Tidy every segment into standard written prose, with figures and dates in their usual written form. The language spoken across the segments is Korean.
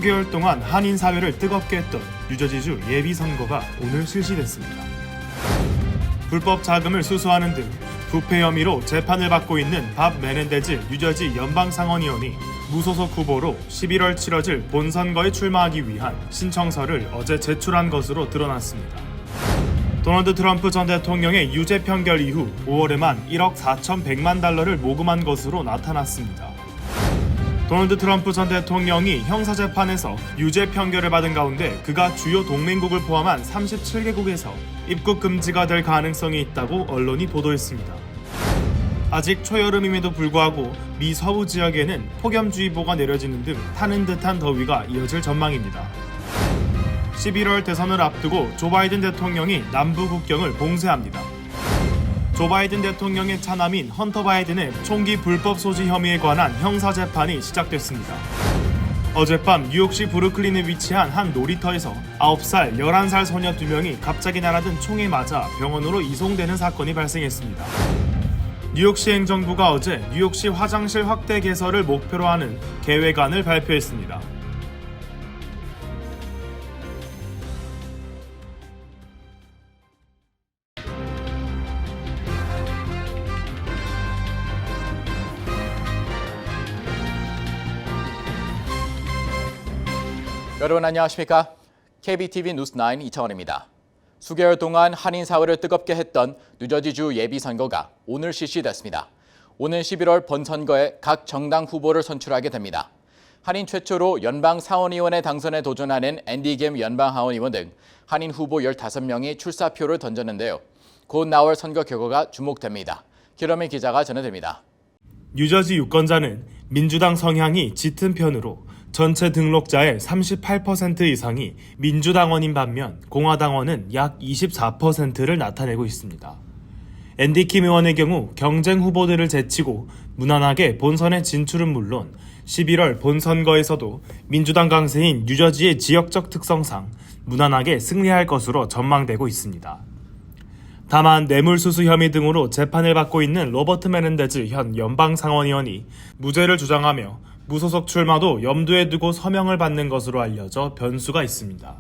수개월 동안 한인 사회를 뜨겁게 했던 뉴저지주 예비선거가 오늘 실시됐습니다. 불법 자금을 수수하는 등 부패 혐의로 재판을 받고 있는 밥 메넨데즈 뉴저지 연방상원의원이 무소속 후보로 11월 치러질 본선거에 출마하기 위한 신청서를 어제 제출한 것으로 드러났습니다. 도널드 트럼프 전 대통령의 유죄 판결 이후 5월에만 1억 4,100만 달러를 모금한 것으로 나타났습니다. 도널드 트럼프 전 대통령이 형사재판에서 유죄 판결을 받은 가운데 그가 주요 동맹국을 포함한 37개국에서 입국 금지가 될 가능성이 있다고 언론이 보도했습니다. 아직 초여름임에도 불구하고 미 서부 지역에는 폭염주의보가 내려지는 등 타는 듯한 더위가 이어질 전망입니다. 11월 대선을 앞두고 조 바이든 대통령이 남부 국경을 봉쇄합니다. 조 바이든 대통령의 차남인 헌터 바이든의 총기 불법 소지 혐의에 관한 형사재판이 시작됐습니다. 어젯밤 뉴욕시 브루클린에 위치한 한 놀이터에서 9살, 11살 소녀 2명이 갑자기 날아든 총에 맞아 병원으로 이송되는 사건이 발생했습니다. 뉴욕시 행정부가 어제 뉴욕시 화장실 확대 개설을 목표로 하는 계획안을 발표했습니다. 여러분 안녕하십니까? KBTV 뉴스9 이창원입니다. 수개월 동안 한인 사회를 뜨겁게 했던 뉴저지주 예비선거가 오늘 실시됐습니다. 오는 11월 본선거에 각 정당 후보를 선출하게 됩니다. 한인 최초로 연방 상원의원에 당선에 도전하는 앤디 김 연방 하원의원 등 한인 후보 15명이 출사표를 던졌는데요. 곧 나올 선거 결과가 주목됩니다. 기러미 기자가 전해드립니다. 뉴저지 유권자는 민주당 성향이 짙은 편으로 전체 등록자의 38% 이상이 민주당원인 반면 공화당원은 약 24%를 나타내고 있습니다. 앤디 킴 의원의 경우 경쟁 후보들을 제치고 무난하게 본선에 진출은 물론 11월 본선거에서도 민주당 강세인 뉴저지의 지역적 특성상 무난하게 승리할 것으로 전망되고 있습니다. 다만 뇌물수수 혐의 등으로 재판을 받고 있는 로버트 메넨데즈 현 연방상원의원이 무죄를 주장하며 무소속 출마도 염두에 두고 서명을 받는 것으로 알려져 변수가 있습니다.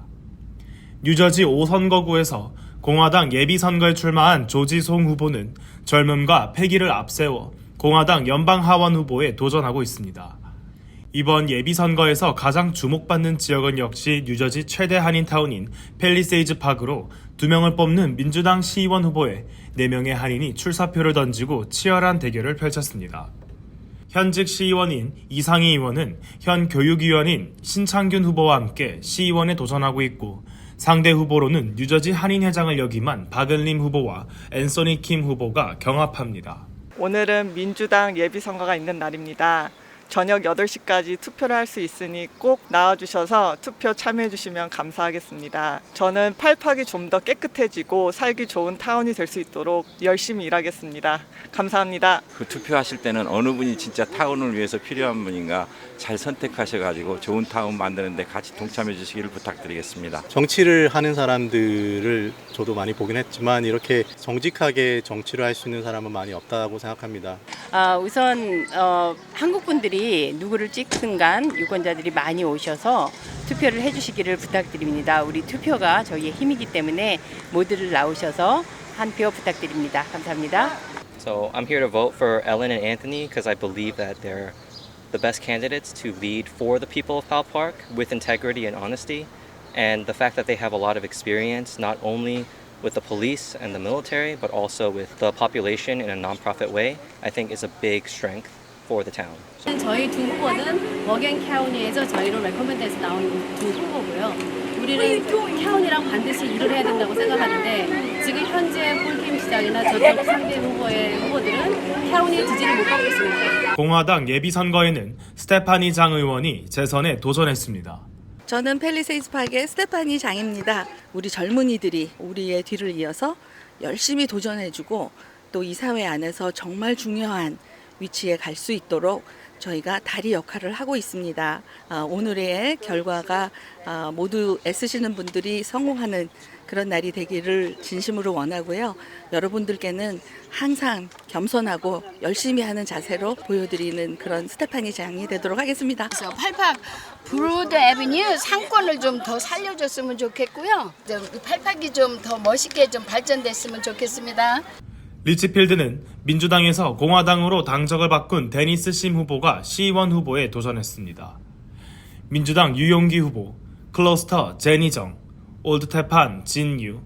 뉴저지 5선거구에서 공화당 예비선거에 출마한 조지 송 후보는 젊음과 패기를 앞세워 공화당 연방하원 후보에 도전하고 있습니다. 이번 예비선거에서 가장 주목받는 지역은 역시 뉴저지 최대 한인타운인 팰리세이즈 파크로 2명을 뽑는 민주당 시의원 후보에 4명의 한인이 출사표를 던지고 치열한 대결을 펼쳤습니다. 현직 시의원인 이상희 의원은 현 교육위원인 신창균 후보와 함께 시의원에 도전하고 있고 상대 후보로는 뉴저지 한인회장을 역임한 박은림 후보와 앤서니 킴 후보가 경합합니다. 오늘은 민주당 예비선거가 있는 날입니다. 저녁 8시까지 투표를 할 수 있으니 꼭 나와주셔서 투표 참여해주시면 감사하겠습니다. 저는 팔팍이 좀 더 깨끗해지고 살기 좋은 타운이 될 수 있도록 열심히 일하겠습니다. 감사합니다. 그 투표하실 때는 어느 분이 진짜 타운을 위해서 필요한 분인가 잘 선택하셔가지고 좋은 타운 만드는데 같이 동참해 주시기를 부탁드리겠습니다. 정치를 하는 사람들을 저도 많이 보긴 했지만 이렇게 정직하게 정치를 할 수 있는 사람은 많이 없다고 생각합니다. 우선 한국 분들이 누구를 찍든 간 유권자들이 많이 오셔서 투표를 해주시기를 부탁드립니다. 우리 투표가 저희의 힘이기 때문에 모두를 나오셔서 한 표 부탁드립니다. 감사합니다. So I'm here to vote for Ellen and Anthony because I believe that they're the best candidates to lead for the people of Powell Park with integrity and honesty. And the fact that they have a lot of experience not only with the police and the military but also with the population in a non-profit way, I think is a big strength for the town. 저희 두 후보는 워겐 카운티에서 저희로 레코멘드해서 나온 두 후보고요. 우리는 카운티랑 반드시 일을 해야 된다고 생각하는데 지금 현재 폴킴 시장이나 저쪽 상대 후보들은 카운티의 지지를 못 받고 있습니다. 공화당 예비선거에는 스테파니 장 의원이 재선에 도전했습니다. 저는 팰리세이즈 파크의 스테파니 장입니다. 우리 젊은이들이 우리의 뒤를 이어서 열심히 도전해주고 또 이 사회 안에서 정말 중요한 위치에 갈 수 있도록 저희가 다리 역할을 하고 있습니다. 오늘의 결과가 모두 애쓰시는 분들이 성공하는 그런 날이 되기를 진심으로 원하고요. 여러분들께는 항상 겸손하고 열심히 하는 자세로 보여드리는 그런 스테파니 장이 되도록 하겠습니다. 그래서 팔팍 브로드 애비뉴 상권을 좀 더 살려줬으면 좋겠고요. 팔팍이 좀 더 멋있게 좀 발전됐으면 좋겠습니다. 리치필드는 민주당에서 공화당으로 당적을 바꾼 데니스 심 후보가 시의원 후보에 도전했습니다. 민주당 유용기 후보, 클러스터 제니정, 올드테판 진유,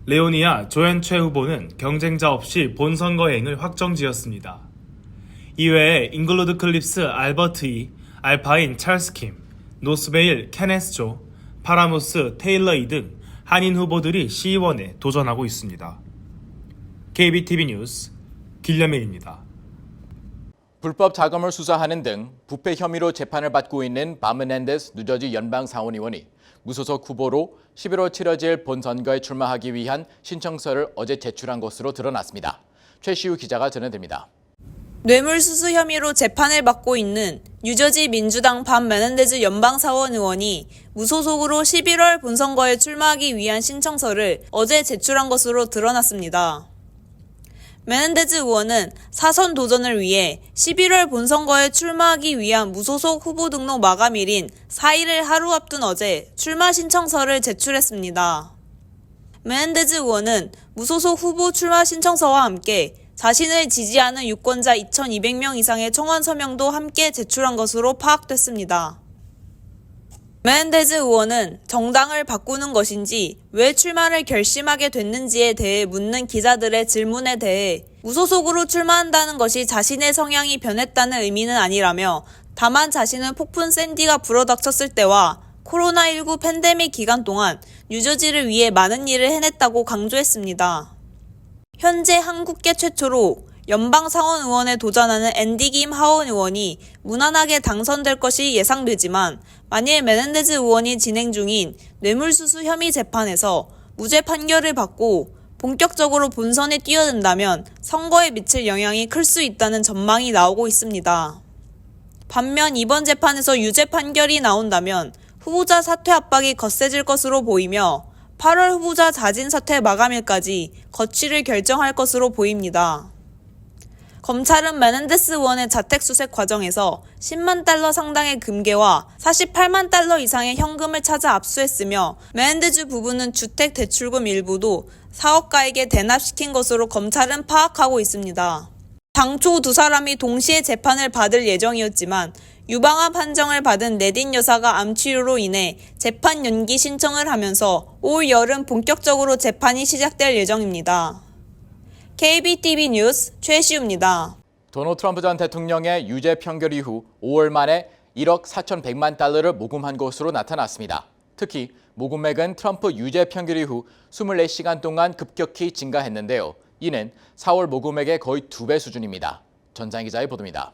레오니아 조앤최 후보는 경쟁자 없이 본선거행을 확정지었습니다. 이외에 잉글로드 클립스 알버트 이, 알파인 찰스 킴, 노스베일 케네스 조, 파라무스 테일러 이 등 한인 후보들이 시의원에 도전하고 있습니다. KBTV 뉴스 길려메입니다. 불법 자금을 수사하는 등 부패 혐의로 재판을 받고 있는 밥 메넨데스 뉴저지 연방상원의원이 무소속 후보로 11월 치러질 본선거에 출마하기 위한 신청서를 어제 제출한 것으로 드러났습니다. 최시우 기자가 전해드립니다. 뇌물수수 혐의로 재판을 받고 있는 뉴저지 민주당 밥 메넨데즈 연방사원 의원이 무소속으로 11월 본선거에 출마하기 위한 신청서를 어제 제출한 것으로 드러났습니다. 메넨데즈 의원은 사선 도전을 위해 11월 본선거에 출마하기 위한 무소속 후보 등록 마감일인 4일을 하루 앞둔 어제 출마 신청서를 제출했습니다. 메넨데즈 의원은 무소속 후보 출마 신청서와 함께 자신을 지지하는 유권자 2,200명 이상의 청원 서명도 함께 제출한 것으로 파악됐습니다. 메넨데즈 의원은 정당을 바꾸는 것인지 왜 출마를 결심하게 됐는지에 대해 묻는 기자들의 질문에 대해 무소속으로 출마한다는 것이 자신의 성향이 변했다는 의미는 아니라며 다만 자신은 폭풍 샌디가 불어닥쳤을 때와 코로나19 팬데믹 기간 동안 뉴저지를 위해 많은 일을 해냈다고 강조했습니다. 현재 한국계 최초로 연방상원 의원에 도전하는 앤디 김 하원 의원이 무난하게 당선될 것이 예상되지만 만일 메넨데즈 의원이 진행 중인 뇌물수수 혐의 재판에서 무죄 판결을 받고 본격적으로 본선에 뛰어든다면 선거에 미칠 영향이 클 수 있다는 전망이 나오고 있습니다. 반면 이번 재판에서 유죄 판결이 나온다면 후보자 사퇴 압박이 거세질 것으로 보이며 8월 후보자 자진 사퇴 마감일까지 거취를 결정할 것으로 보입니다. 검찰은 메넨데스 의원의 자택 수색 과정에서 10만 달러 상당의 금괴와 48만 달러 이상의 현금을 찾아 압수했으며 메넨데즈 부부는 주택 대출금 일부도 사업가에게 대납시킨 것으로 검찰은 파악하고 있습니다. 당초 두 사람이 동시에 재판을 받을 예정이었지만 유방암 판정을 받은 네딘 여사가 암 치료로 인해 재판 연기 신청을 하면서 올 여름 본격적으로 재판이 시작될 예정입니다. KBTV 뉴스 최시우입니다. 도널드 트럼프 전 대통령의 유죄 판결 이후 5월 만에 1억 4,100만 달러를 모금한 것으로 나타났습니다. 특히 모금액은 트럼프 유죄 판결 이후 24시간 동안 급격히 증가했는데요. 이는 4월 모금액의 거의 2배 수준입니다. 전장 기자의 보도입니다.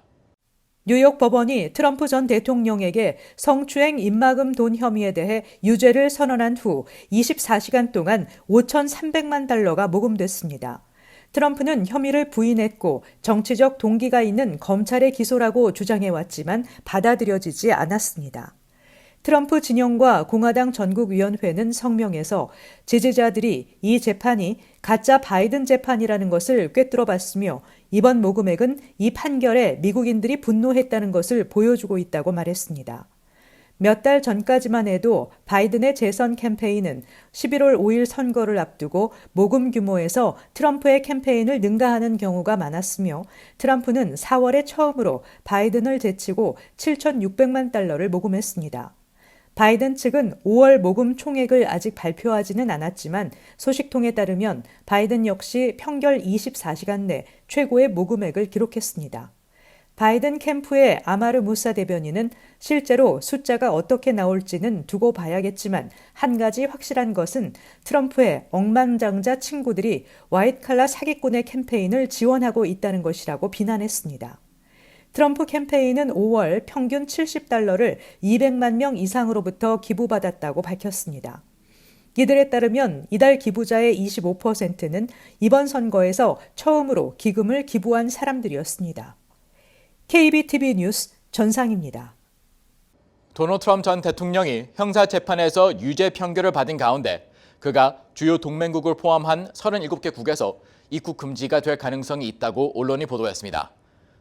뉴욕 법원이 트럼프 전 대통령에게 성추행 입막음 돈 혐의에 대해 유죄를 선언한 후 24시간 동안 5,300만 달러가 모금됐습니다. 트럼프는 혐의를 부인했고 정치적 동기가 있는 검찰의 기소라고 주장해왔지만 받아들여지지 않았습니다. 트럼프 진영과 공화당 전국위원회는 성명에서 지지자들이 이 재판이 가짜 바이든 재판이라는 것을 꿰뚫어봤으며 이번 모금액은 이 판결에 미국인들이 분노했다는 것을 보여주고 있다고 말했습니다. 몇 달 전까지만 해도 바이든의 재선 캠페인은 11월 5일 선거를 앞두고 모금 규모에서 트럼프의 캠페인을 능가하는 경우가 많았으며 트럼프는 4월에 처음으로 바이든을 제치고 7,600만 달러를 모금했습니다. 바이든 측은 5월 모금 총액을 아직 발표하지는 않았지만 소식통에 따르면 바이든 역시 평결 24시간 내 최고의 모금액을 기록했습니다. 바이든 캠프의 아마르 무사 대변인은 실제로 숫자가 어떻게 나올지는 두고 봐야겠지만 한 가지 확실한 것은 트럼프의 억만장자 친구들이 화이트칼라 사기꾼의 캠페인을 지원하고 있다는 것이라고 비난했습니다. 트럼프 캠페인은 5월 평균 $70를 200만 명 이상으로부터 기부받았다고 밝혔습니다. 이들에 따르면 이달 기부자의 25%는 이번 선거에서 처음으로 기금을 기부한 사람들이었습니다. KBTV 뉴스 전상입니다. 도널드 트럼프 전 대통령이 형사재판에서 유죄 판결을 받은 가운데 그가 주요 동맹국을 포함한 37개 국에서 입국 금지가 될 가능성이 있다고 언론이 보도했습니다.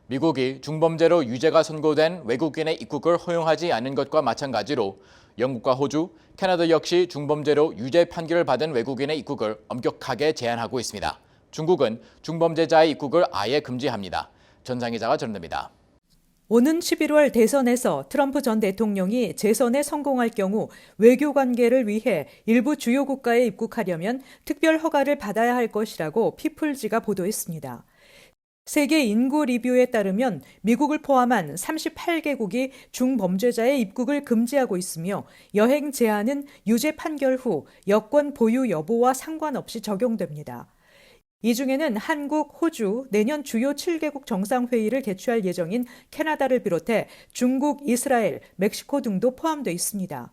미국이 중범죄로 유죄가 선고된 외국인의 입국을 허용하지 않은 것과 마찬가지로 영국과 호주, 캐나다 역시 중범죄로 유죄 판결을 받은 외국인의 입국을 엄격하게 제한하고 있습니다. 중국은 중범죄자의 입국을 아예 금지합니다. 전상 기자가 전해드립니다. 오는 11월 대선에서 트럼프 전 대통령이 재선에 성공할 경우 외교 관계를 위해 일부 주요 국가에 입국하려면 특별 허가를 받아야 할 것이라고 피플지가 보도했습니다. 세계 인구 리뷰에 따르면 미국을 포함한 38개국이 중범죄자의 입국을 금지하고 있으며 여행 제한은 유죄 판결 후 여권 보유 여부와 상관없이 적용됩니다. 이 중에는 한국, 호주, 내년 주요 7개국 정상회의를 개최할 예정인 캐나다를 비롯해 중국, 이스라엘, 멕시코 등도 포함되어 있습니다.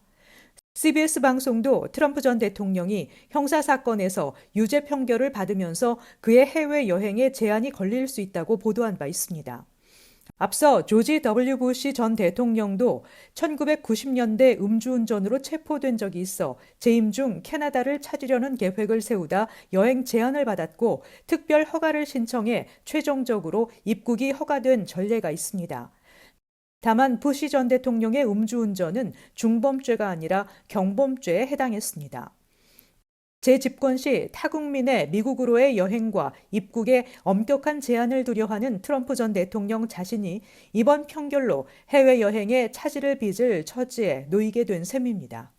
CBS 방송도 트럼프 전 대통령이 형사사건에서 유죄 판결을 받으면서 그의 해외여행에 제한이 걸릴 수 있다고 보도한 바 있습니다. 앞서 조지 W. 부시 전 대통령도 1990년대 음주운전으로 체포된 적이 있어 재임 중 캐나다를 찾으려는 계획을 세우다 여행 제한을 받았고 특별 허가를 신청해 최종적으로 입국이 허가된 전례가 있습니다. 다만 부시 전 대통령의 음주운전은 중범죄가 아니라 경범죄에 해당했습니다. 재집권 시 타국민의 미국으로의 여행과 입국에 엄격한 제한을 두려워하는 트럼프 전 대통령 자신이 이번 판결로 해외여행에 차질을 빚을 처지에 놓이게 된 셈입니다.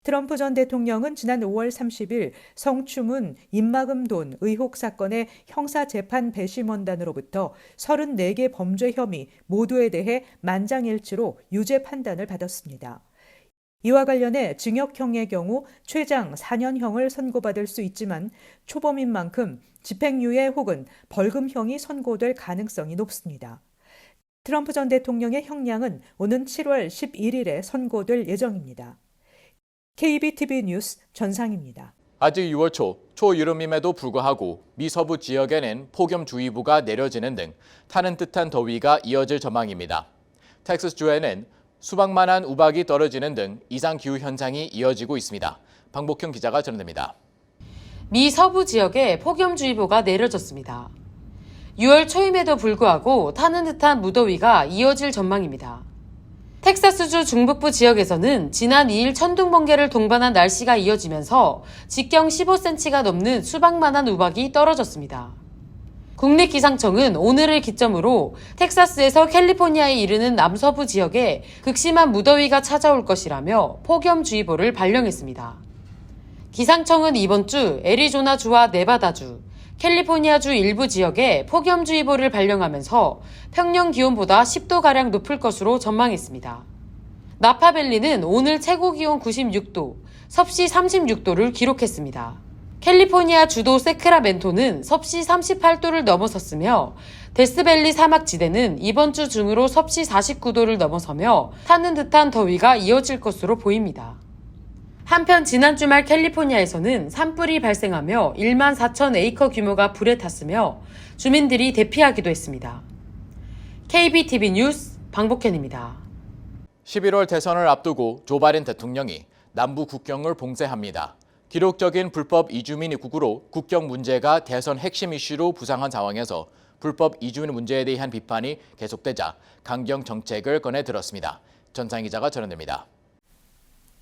트럼프 전 대통령은 지난 5월 30일 성추문, 입막음 돈 의혹 사건의 형사재판 배심원단으로부터 34개 범죄 혐의 모두에 대해 만장일치로 유죄 판단을 받았습니다. 이와 관련해 징역형의 경우 최장 4년형을 선고받을 수 있지만 초범인 만큼 집행유예 혹은 벌금형이 선고될 가능성이 높습니다. 트럼프 전 대통령의 형량은 오는 7월 11일에 선고될 예정입니다. KBTV 뉴스 전상입니다. 아직 6월 초여름임에도 불구하고 미 서부 지역에는 폭염주의보가 내려지는 등 타는 듯한 더위가 이어질 전망입니다. 텍사스주에는 수박만한 우박이 떨어지는 등 이상기후 현상이 이어지고 있습니다. 방복형 기자가 전해드립니다. 미 서부 지역에 폭염주의보가 내려졌습니다. 6월 초임에도 불구하고 타는 듯한 무더위가 이어질 전망입니다. 텍사스주 중북부 지역에서는 지난 2일 천둥번개를 동반한 날씨가 이어지면서 직경 15cm가 넘는 수박만한 우박이 떨어졌습니다. 국립기상청은 오늘을 기점으로 텍사스에서 캘리포니아에 이르는 남서부 지역에 극심한 무더위가 찾아올 것이라며 폭염주의보를 발령했습니다. 기상청은 이번 주 애리조나주와 네바다주, 캘리포니아주 일부 지역에 폭염주의보를 발령하면서 평년 기온보다 10도가량 높을 것으로 전망했습니다. 나파밸리는 오늘 최고 기온 96도, 섭씨 36도를 기록했습니다. 캘리포니아 주도 세크라멘토는 섭씨 38도를 넘어섰으며 데스밸리 사막지대는 이번 주 중으로 섭씨 49도를 넘어서며 타는 듯한 더위가 이어질 것으로 보입니다. 한편 지난 주말 캘리포니아에서는 산불이 발생하며 1만 4천 에이커 규모가 불에 탔으며 주민들이 대피하기도 했습니다. KBTV 뉴스 방복현입니다. 11월 대선을 앞두고 조 바이든 대통령이 남부 국경을 봉쇄합니다. 기록적인 불법 이주민 입국으로 국경 문제가 대선 핵심 이슈로 부상한 상황에서 불법 이주민 문제에 대한 비판이 계속되자 강경 정책을 꺼내 들었습니다. 전상 기자가 전해드립니다.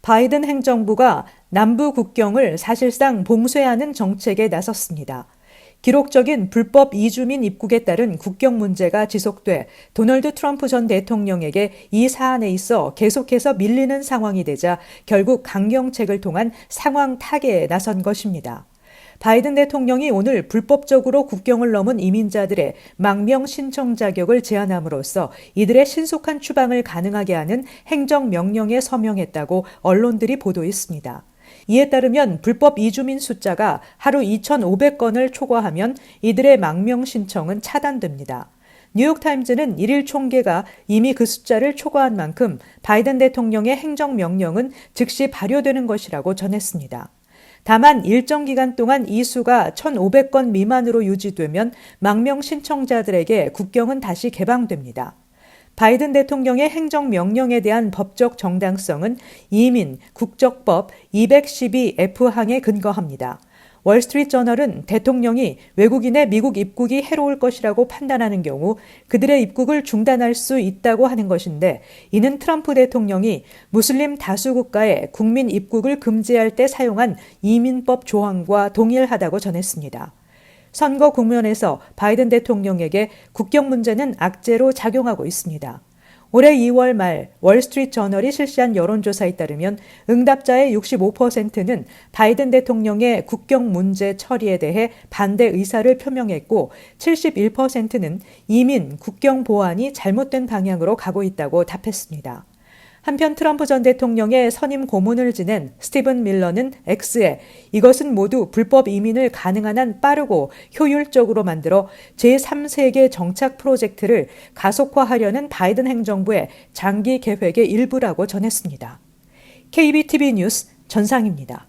바이든 행정부가 남부 국경을 사실상 봉쇄하는 정책에 나섰습니다. 기록적인 불법 이주민 입국에 따른 국경 문제가 지속돼 도널드 트럼프 전 대통령에게 이 사안에 있어 계속해서 밀리는 상황이 되자 결국 강경책을 통한 상황 타개에 나선 것입니다. 바이든 대통령이 오늘 불법적으로 국경을 넘은 이민자들의 망명 신청 자격을 제한함으로써 이들의 신속한 추방을 가능하게 하는 행정명령에 서명했다고 언론들이 보도했습니다. 이에 따르면 불법 이주민 숫자가 하루 2,500건을 초과하면 이들의 망명 신청은 차단됩니다. 뉴욕타임즈는 1일 총계가 이미 그 숫자를 초과한 만큼 바이든 대통령의 행정명령은 즉시 발효되는 것이라고 전했습니다. 다만 일정 기간 동안 이 수가 1,500건 미만으로 유지되면 망명 신청자들에게 국경은 다시 개방됩니다. 바이든 대통령의 행정명령에 대한 법적 정당성은 이민 국적법 212F항에 근거합니다. 월스트리트저널은 대통령이 외국인의 미국 입국이 해로울 것이라고 판단하는 경우 그들의 입국을 중단할 수 있다고 하는 것인데, 이는 트럼프 대통령이 무슬림 다수 국가에 국민 입국을 금지할 때 사용한 이민법 조항과 동일하다고 전했습니다. 선거 국면에서 바이든 대통령에게 국경 문제는 악재로 작용하고 있습니다. 올해 2월 말 월스트리트저널이 실시한 여론조사에 따르면 응답자의 65%는 바이든 대통령의 국경 문제 처리에 대해 반대 의사를 표명했고 71%는 이민, 국경 보안이 잘못된 방향으로 가고 있다고 답했습니다. 한편 트럼프 전 대통령의 선임 고문을 지낸 스티븐 밀러는 X에 이것은 모두 불법 이민을 가능한 한 빠르고 효율적으로 만들어 제3세계 정착 프로젝트를 가속화하려는 바이든 행정부의 장기 계획의 일부라고 전했습니다. KBTV 뉴스 전상입니다.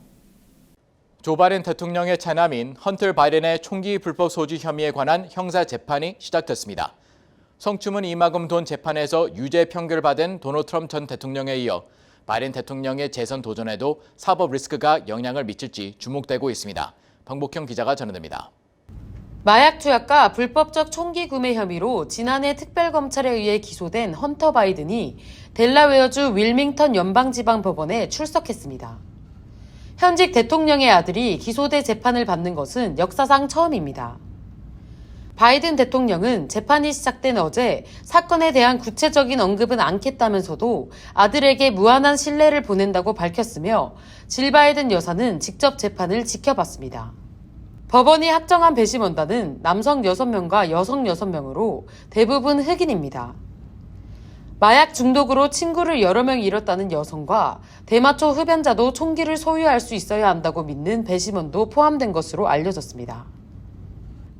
조 바이든 대통령의 차남인 헌터 바이든의 총기 불법 소지 혐의에 관한 형사 재판이 시작됐습니다. 성추문 이마금 돈 재판에서 유죄 판결받은 도널드 트럼프 전 대통령에 이어 바이든 대통령의 재선 도전에도 사법 리스크가 영향을 미칠지 주목되고 있습니다. 방복형 기자가 전해드립니다. 마약 투약과 불법적 총기 구매 혐의로 지난해 특별검찰에 의해 기소된 헌터 바이든이 델라웨어주 윌밍턴 연방지방법원에 출석했습니다. 현직 대통령의 아들이 기소돼 재판을 받는 것은 역사상 처음입니다. 바이든 대통령은 재판이 시작된 어제 사건에 대한 구체적인 언급은 않겠다면서도 아들에게 무한한 신뢰를 보낸다고 밝혔으며 질 바이든 여사는 직접 재판을 지켜봤습니다. 법원이 확정한 배심원단은 남성 6명과 여성 6명으로 대부분 흑인입니다. 마약 중독으로 친구를 여러 명 잃었다는 여성과 대마초 흡연자도 총기를 소유할 수 있어야 한다고 믿는 배심원도 포함된 것으로 알려졌습니다.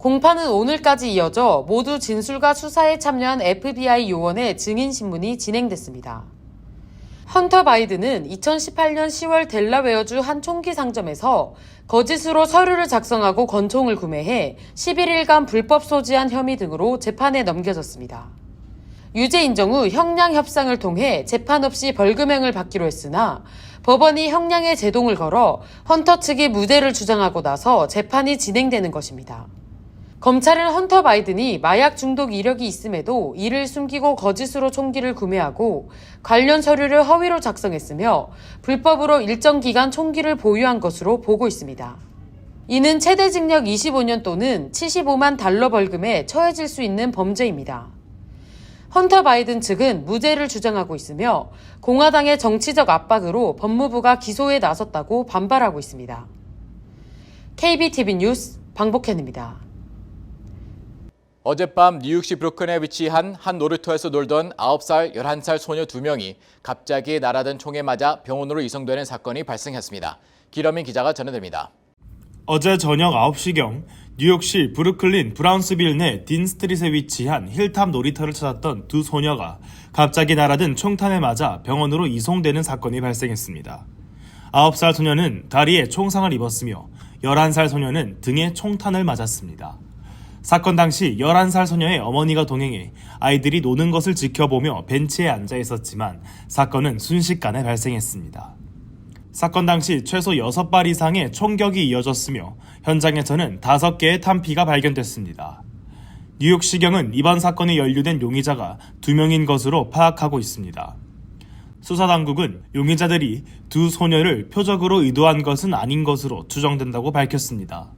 공판은 오늘까지 이어져 모두 진술과 수사에 참여한 FBI 요원의 증인 신문이 진행됐습니다. 헌터 바이든은 2018년 10월 델라웨어주 한 총기 상점에서 거짓으로 서류를 작성하고 권총을 구매해 11일간 불법 소지한 혐의 등으로 재판에 넘겨졌습니다. 유죄 인정 후 형량 협상을 통해 재판 없이 벌금형을 받기로 했으나 법원이 형량에 제동을 걸어 헌터 측이 무죄를 주장하고 나서 재판이 진행되는 것입니다. 검찰은 헌터 바이든이 마약 중독 이력이 있음에도 이를 숨기고 거짓으로 총기를 구매하고 관련 서류를 허위로 작성했으며 불법으로 일정 기간 총기를 보유한 것으로 보고 있습니다. 이는 최대 징역 25년 또는 75만 달러 벌금에 처해질 수 있는 범죄입니다. 헌터 바이든 측은 무죄를 주장하고 있으며 공화당의 정치적 압박으로 법무부가 기소에 나섰다고 반발하고 있습니다. KBTV 뉴스 방복현입니다. 어젯밤 뉴욕시 브루클린에 위치한 한 놀이터에서 놀던 9살, 11살 소녀 2명이 갑자기 날아든 총에 맞아 병원으로 이송되는 사건이 발생했습니다. 기러민 기자가 전해드립니다. 어제 저녁 9시경 뉴욕시 브루클린 브라운스빌 내 딘스트릿에 위치한 힐탑 놀이터를 찾았던 두 소녀가 갑자기 날아든 총탄에 맞아 병원으로 이송되는 사건이 발생했습니다. 9살 소녀는 다리에 총상을 입었으며 11살 소녀는 등에 총탄을 맞았습니다. 사건 당시 11살 소녀의 어머니가 동행해 아이들이 노는 것을 지켜보며 벤치에 앉아 있었지만 사건은 순식간에 발생했습니다. 사건 당시 최소 6발 이상의 총격이 이어졌으며 현장에서는 5개의 탄피가 발견됐습니다. 뉴욕시경은 이번 사건에 연루된 용의자가 2명인 것으로 파악하고 있습니다. 수사당국은 용의자들이 두 소녀를 표적으로 의도한 것은 아닌 것으로 추정된다고 밝혔습니다.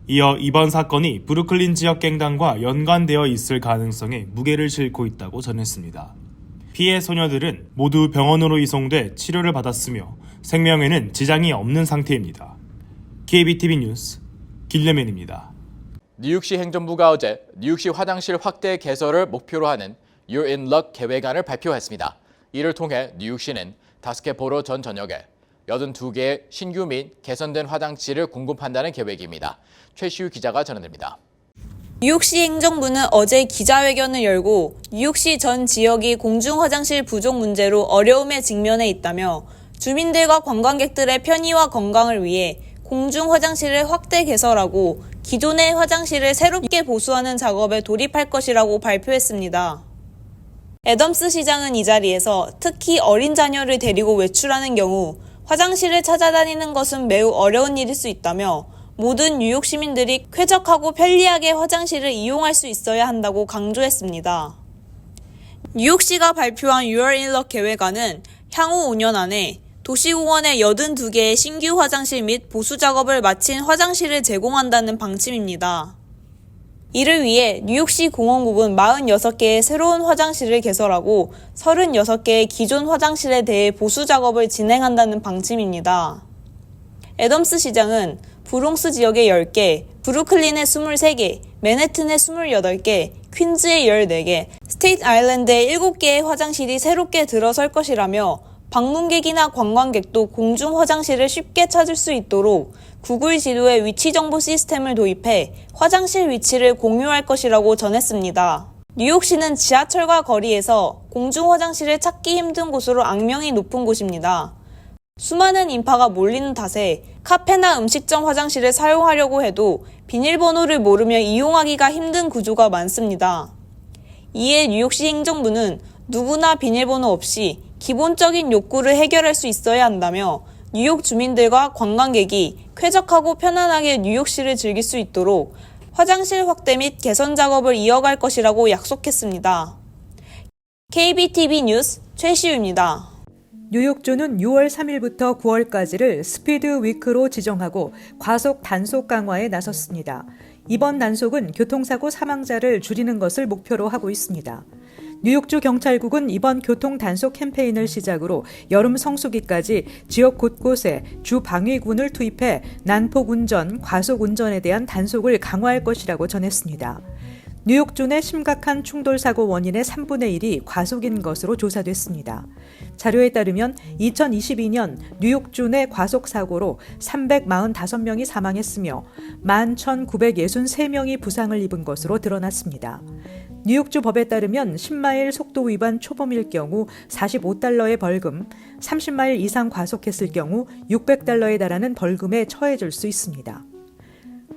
이어 이번 사건이 브루클린 지역 갱단과 연관되어 있을 가능성에 무게를 싣고 있다고 전했습니다. 피해 소녀들은 모두 병원으로 이송돼 치료를 받았으며 생명에는 지장이 없는 상태입니다. KBTV 뉴스 길레맨입니다. 뉴욕시 행정부가 어제 뉴욕시 화장실 확대 개설을 목표로 하는 You're in Luck 계획안을 발표했습니다. 이를 통해 뉴욕시는 다스케보로 전 전역에 82개의 신규 및 개선된 화장실을 공급한다는 계획입니다. 최시우 기자가 전해드립니다. 뉴욕시 행정부는 어제 기자회견을 열고 뉴욕시 전 지역이 공중 화장실 부족 문제로 어려움에 직면해 있다며 주민들과 관광객들의 편의와 건강을 위해 공중 화장실을 확대 개설하고 기존의 화장실을 새롭게 보수하는 작업에 돌입할 것이라고 발표했습니다. 애덤스 시장은 이 자리에서 특히 어린 자녀를 데리고 외출하는 경우 화장실을 찾아다니는 것은 매우 어려운 일일 수 있다며 모든 뉴욕 시민들이 쾌적하고 편리하게 화장실을 이용할 수 있어야 한다고 강조했습니다. 뉴욕시가 발표한 6월 인력 계획안은 향후 5년 안에 도시공원에 82개의 신규 화장실 및 보수 작업을 마친 화장실을 제공한다는 방침입니다. 이를 위해 뉴욕시 공원국은 46개의 새로운 화장실을 개설하고 36개의 기존 화장실에 대해 보수 작업을 진행한다는 방침입니다. 애덤스 시장은 브롱스 지역에 10개, 브루클린에 23개, 맨해튼에 28개, 퀸즈에 14개, 스테이트 아일랜드에 7개의 화장실이 새롭게 들어설 것이라며 방문객이나 관광객도 공중 화장실을 쉽게 찾을 수 있도록 구글 지도에 위치 정보 시스템을 도입해 화장실 위치를 공유할 것이라고 전했습니다. 뉴욕시는 지하철과 거리에서 공중 화장실을 찾기 힘든 곳으로 악명이 높은 곳입니다. 수많은 인파가 몰리는 탓에 카페나 음식점 화장실을 사용하려고 해도 비밀번호를 모르며 이용하기가 힘든 구조가 많습니다. 이에 뉴욕시 행정부는 누구나 비밀번호 없이 기본적인 욕구를 해결할 수 있어야 한다며 뉴욕 주민들과 관광객이 쾌적하고 편안하게 뉴욕시를 즐길 수 있도록 화장실 확대 및 개선 작업을 이어갈 것이라고 약속했습니다. KBTV 뉴스 최시우입니다. 뉴욕주는 6월 3일부터 9월까지를 스피드 위크로 지정하고 과속 단속 강화에 나섰습니다. 이번 단속은 교통사고 사망자를 줄이는 것을 목표로 하고 있습니다. 뉴욕주 경찰국은 이번 교통 단속 캠페인을 시작으로 여름 성수기까지 지역 곳곳에 주 방위군을 투입해 난폭 운전, 과속 운전에 대한 단속을 강화할 것이라고 전했습니다. 뉴욕주 내 심각한 충돌 사고 원인의 3분의 1이 과속인 것으로 조사됐습니다. 자료에 따르면 2022년 뉴욕주 내 과속 사고로 345명이 사망했으며 11,963명이 부상을 입은 것으로 드러났습니다. 뉴욕주 법에 따르면 10마일 속도 위반 초범일 경우 $45의 벌금, 30마일 이상 과속했을 경우 $600에 달하는 벌금에 처해질 수 있습니다.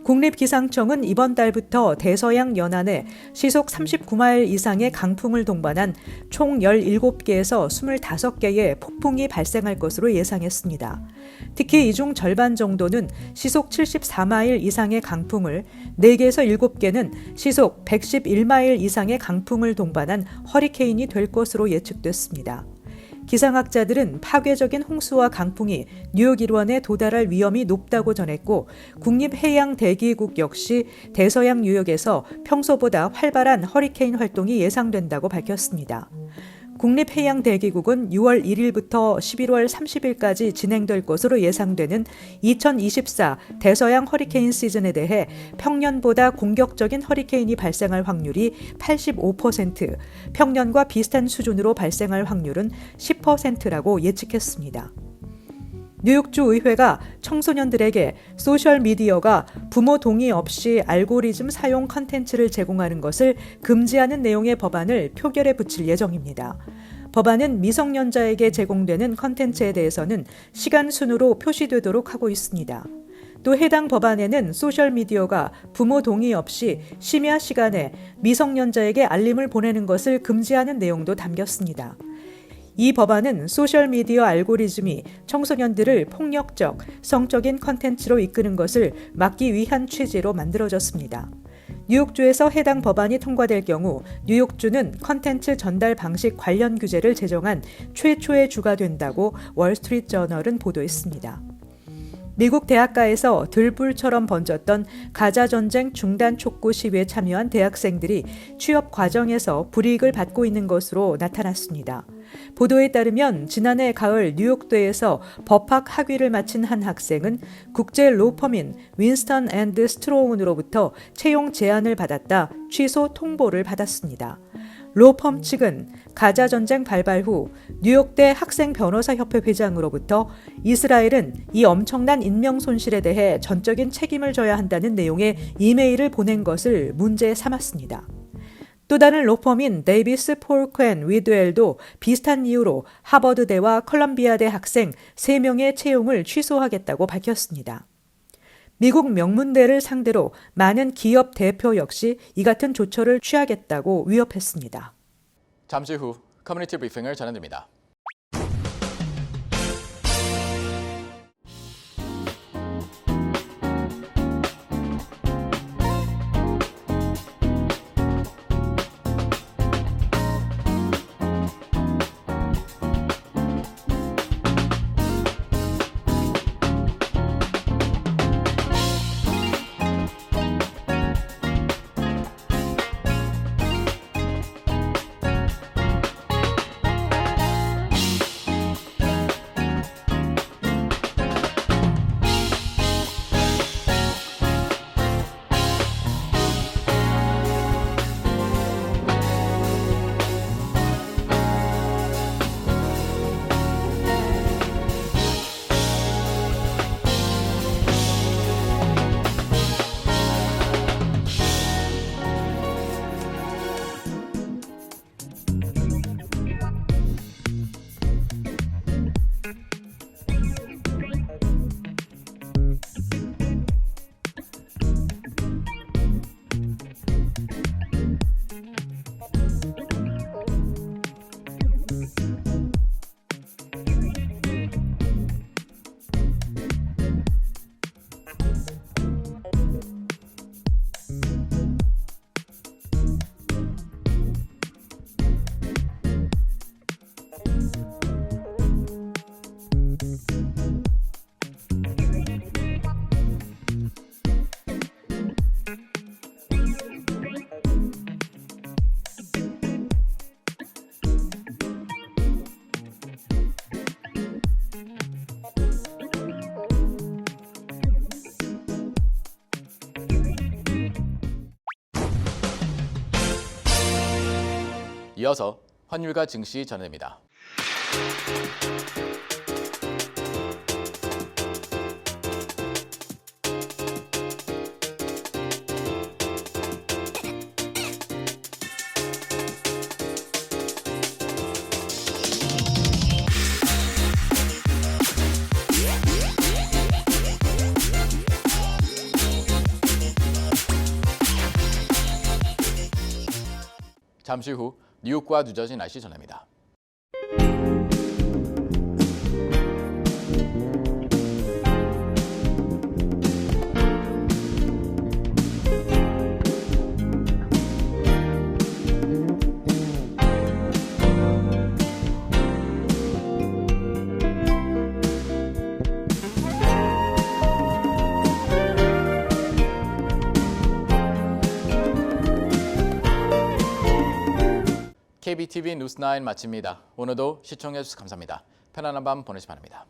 국립기상청은 이번 달부터 대서양 연안에 시속 39마일 이상의 강풍을 동반한 총 17개에서 25개의 폭풍이 발생할 것으로 예상했습니다. 특히 이 중 절반 정도는 시속 74마일 이상의 강풍을, 4개에서 7개는 시속 111마일 이상의 강풍을 동반한 허리케인이 될 것으로 예측됐습니다. 기상학자들은 파괴적인 홍수와 강풍이 뉴욕 일원에 도달할 위험이 높다고 전했고 국립해양대기국 역시 대서양 유역에서 평소보다 활발한 허리케인 활동이 예상된다고 밝혔습니다. 국립해양대기국은 6월 1일부터 11월 30일까지 진행될 것으로 예상되는 2024 대서양 허리케인 시즌에 대해 평년보다 공격적인 허리케인이 발생할 확률이 85%, 평년과 비슷한 수준으로 발생할 확률은 10%라고 예측했습니다. 뉴욕주 의회가 청소년들에게 소셜미디어가 부모 동의 없이 알고리즘 사용 컨텐츠를 제공하는 것을 금지하는 내용의 법안을 표결에 붙일 예정입니다. 법안은 미성년자에게 제공되는 컨텐츠에 대해서는 시간 순으로 표시되도록 하고 있습니다. 또 해당 법안에는 소셜미디어가 부모 동의 없이 심야 시간에 미성년자에게 알림을 보내는 것을 금지하는 내용도 담겼습니다. 이 법안은 소셜미디어 알고리즘이 청소년들을 폭력적, 성적인 컨텐츠로 이끄는 것을 막기 위한 취지로 만들어졌습니다. 뉴욕주에서 해당 법안이 통과될 경우 뉴욕주는 컨텐츠 전달 방식 관련 규제를 제정한 최초의 주가 된다고 월스트리트저널은 보도했습니다. 미국 대학가에서 들불처럼 번졌던 가자 전쟁 중단 촉구 시위에 참여한 대학생들이 취업 과정에서 불이익을 받고 있는 것으로 나타났습니다. 보도에 따르면 지난해 가을 뉴욕대에서 법학 학위를 마친 한 학생은 국제 로펌인 윈스턴 앤드 스트로운으로부터 채용 제안을 받았다 취소 통보를 받았습니다. 로펌 측은 가자 전쟁 발발 후 뉴욕대 학생 변호사 협회 회장으로부터 이스라엘은 이 엄청난 인명 손실에 대해 전적인 책임을 져야 한다는 내용의 이메일을 보낸 것을 문제 삼았습니다. 또 다른 로펌인 데이비스 폴크앤 위드웰도 비슷한 이유로 하버드대와 컬럼비아대 학생 3명의 채용을 취소하겠다고 밝혔습니다. 미국 명문대를 상대로 많은 기업 대표 역시 이 같은 조처를 취하겠다고 위협했습니다. 잠시 후 커뮤니티 브리핑을 전해드립니다. 이어서 환율과 증시 전해드립니다. 잠시 후 뉴욕과 뉴저지 날씨 전합니다. KBTV 뉴스9 마칩니다. 오늘도 시청해주셔서 감사합니다. 편안한 밤 보내시 바랍니다.